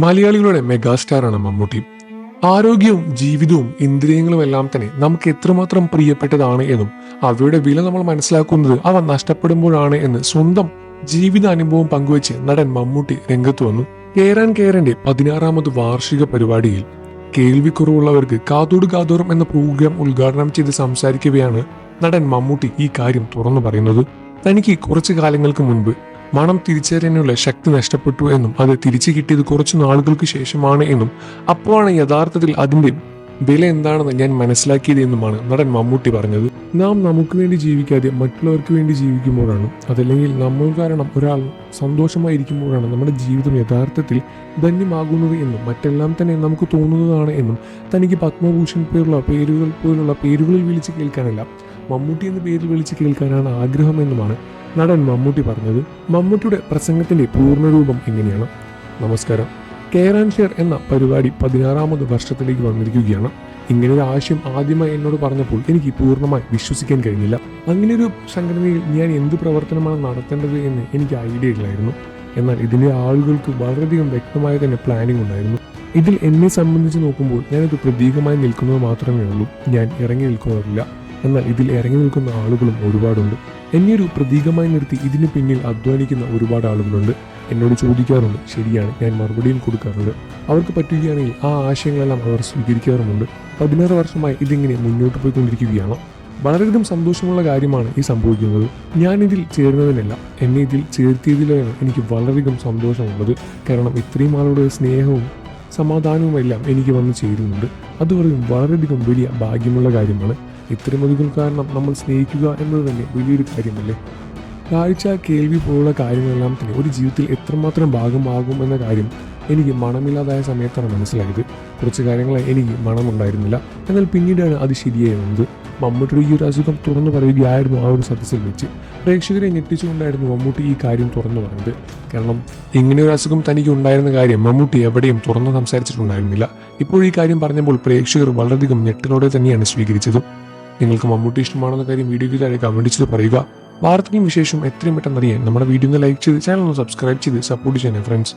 മലയാളികളുടെ മെഗാസ്റ്റാറാണ് മമ്മൂട്ടി. ആരോഗ്യവും ജീവിതവും ഇന്ദ്രിയങ്ങളും എല്ലാം തന്നെ നമുക്ക് എത്രമാത്രം പ്രിയപ്പെട്ടതാണ് എന്നും അവയുടെ വില നമ്മൾ മനസ്സിലാക്കുന്നത് അവ നഷ്ടപ്പെടുമ്പോഴാണ് എന്ന് സ്വന്തം ജീവിത അനുഭവം പങ്കുവച്ച് നടൻ മമ്മൂട്ടി രംഗത്ത് വന്നു. കേറാൻ കേറന്റെ 16ാമത് വാർഷിക പരിപാടിയിൽ കേൾവിക്കുറവുള്ളവർക്ക് കാതോട് കാതോറും എന്ന പ്രോഗ്രാം ഉദ്ഘാടനം ചെയ്ത് സംസാരിക്കവെയാണ് നടൻ മമ്മൂട്ടി ഈ കാര്യം തുറന്നു പറയുന്നത്. തനിക്ക് കുറച്ചു കാലങ്ങൾക്ക് മുൻപ് മണം തിരിച്ചറിയാനുള്ള ശക്തി നഷ്ടപ്പെട്ടു എന്നും അത് തിരിച്ചു കിട്ടിയത് കുറച്ചു നാളുകൾക്ക് ശേഷമാണ് എന്നും അപ്പോഴാണ് യഥാർത്ഥത്തിൽ അതിന്റെ വില എന്താണെന്ന് ഞാൻ മനസ്സിലാക്കിയത് എന്നുമാണ് നടൻ മമ്മൂട്ടി പറഞ്ഞത്. നാം നമുക്ക് വേണ്ടി ജീവിക്കാതെ മറ്റുള്ളവർക്ക് വേണ്ടി ജീവിക്കുമ്പോഴാണ്, അതല്ലെങ്കിൽ നമ്മൾ കാരണം ഒരാൾ സന്തോഷമായിരിക്കുമ്പോഴാണ് നമ്മുടെ ജീവിതം യഥാർത്ഥത്തിൽ ധന്യമാകുന്നത് എന്നും മറ്റെല്ലാം തന്നെ നമുക്ക് തോന്നുന്നതാണ് എന്നും തനിക്ക് പത്മഭൂഷൺ പോലുള്ള പേരുകളിൽ വിളിച്ച് കേൾക്കാനല്ല, മമ്മൂട്ടി എന്ന പേരിൽ വിളിച്ച് കേൾക്കാനാണ് ആഗ്രഹമെന്നുമാണ് നടൻ മമ്മൂട്ടി പറഞ്ഞത്. മമ്മൂട്ടിയുടെ പ്രസംഗത്തിന്റെ പൂർണ്ണരൂപം ഇങ്ങനെയാണ്. നമസ്കാരം. കെയർ ആൻഡ് ഷെയർ എന്ന പരിപാടി 16ാമത് വർഷത്തിലേക്ക് വന്നിരിക്കുകയാണ്. ഇങ്ങനൊരു ആശയം ആദ്യമായി എന്നോട് പറഞ്ഞപ്പോൾ എനിക്ക് പൂർണ്ണമായി വിശ്വസിക്കാൻ കഴിഞ്ഞില്ല. അങ്ങനെയൊരു സംഘടനയിൽ ഞാൻ എന്ത് പ്രവർത്തനമാണ് നടത്തേണ്ടത് എന്ന് എനിക്ക് ഐഡിയ ഇല്ലായിരുന്നു. എന്നാൽ ഇതിന്റെ ആളുകൾക്ക് വളരെയധികം വ്യക്തമായ തന്നെ പ്ലാനിംഗ് ഉണ്ടായിരുന്നു. ഇതിൽ എന്നെ സംബന്ധിച്ച് നോക്കുമ്പോൾ ഞാനൊരു പ്രതീകമായി നിൽക്കുന്നത് മാത്രമേ ഉള്ളൂ. ഞാൻ ഇറങ്ങി നിൽക്കുന്നവരില്ല. എന്നാൽ ഇതിൽ ഇറങ്ങി നിൽക്കുന്ന ആളുകളും ഒരുപാടുണ്ട്. എന്നെ ഒരു പ്രതീകമായി നിർത്തി ഇതിനു പിന്നിൽ അധ്വാനിക്കുന്ന ഒരുപാട് ആളുകളുണ്ട്. എന്നോട് ചോദിക്കാറുണ്ട്. ശരിയാണ്, ഞാൻ മറുപടിയും കൊടുക്കാറുണ്ട്. അവർക്ക് പറ്റുകയാണെങ്കിൽ ആ ആശയങ്ങളെല്ലാം അവർ സ്വീകരിക്കാറുമുണ്ട്. 16 വർഷമായി ഇതിങ്ങനെ മുന്നോട്ട് പോയിക്കൊണ്ടിരിക്കുകയാണ്. വളരെയധികം സന്തോഷമുള്ള കാര്യമാണ് ഈ സംഭവിക്കുന്നത്. ഞാൻ ഇതിൽ ചേർന്നതിനല്ല, എന്നെ ഇതിൽ ചേർത്തിയതിലാണ് എനിക്ക് വളരെയധികം സന്തോഷമുള്ളത്. കാരണം ഇത്രയും ആളുടെ സ്നേഹവും സമാധാനവും എല്ലാം എനിക്ക് വന്ന് ചേരുന്നുണ്ട്. അത് വളരെയധികം വലിയ ഭാഗ്യമുള്ള കാര്യമാണ്. ഇത്രയും അധികം കാരണം നമ്മൾ സ്നേഹിക്കുക എന്നത് തന്നെ വലിയൊരു കാര്യമല്ലേ. കാഴ്ച, കേൾവി പോലുള്ള കാര്യങ്ങളെല്ലാം തന്നെ ഒരു ജീവിതത്തിൽ എത്രമാത്രം ഭാഗമാകും എന്ന കാര്യം എനിക്ക് മണമില്ലാതായ സമയത്താണ് മനസ്സിലായത്. കുറച്ച് കാര്യങ്ങളെ എനിക്ക് മണമുണ്ടായിരുന്നില്ല. എന്നാൽ പിന്നീടാണ് അത് ശരിയായിരുന്നത്. മമ്മൂട്ടിയുടെ ഈ ഒരു അസുഖം തുറന്നു പറയുകയായിരുന്നു ആ ഒരു സദസ്സിൽ വെച്ച്. പ്രേക്ഷകരെ ഞെട്ടിച്ചുകൊണ്ടായിരുന്നു മമ്മൂട്ടി ഈ കാര്യം തുറന്നു പറഞ്ഞത്. കാരണം ഇങ്ങനെയൊരു അസുഖം തനിക്ക് ഉണ്ടായിരുന്ന കാര്യം മമ്മൂട്ടി എവിടെയും തുറന്നു സംസാരിച്ചിട്ടുണ്ടായിരുന്നില്ല. ഇപ്പോൾ ഈ കാര്യം പറഞ്ഞപ്പോൾ പ്രേക്ഷകർ വളരെയധികം ഞെട്ടലോടെ തന്നെയാണ് സ്വീകരിച്ചത്. നിങ്ങൾക്ക് മമ്മൂട്ടി ഇഷ്ടമാണെന്ന കാര്യം വീഡിയോയ്ക്ക് താഴെ കമന്റ് ചെയ്ത് പറയുക. വാർത്തകളും വിശേഷം എത്രയും പെട്ടെന്ന് അറിയാൻ നമ്മുടെ വീഡിയോ ഒന്ന് ലൈക്ക് ചെയ്ത് ചാനൽ ഒന്ന് സബ്സ്ക്രൈബ് ചെയ്ത് സപ്പോർട്ട് ചെയ്യണേ ഫ്രണ്ട്സ്.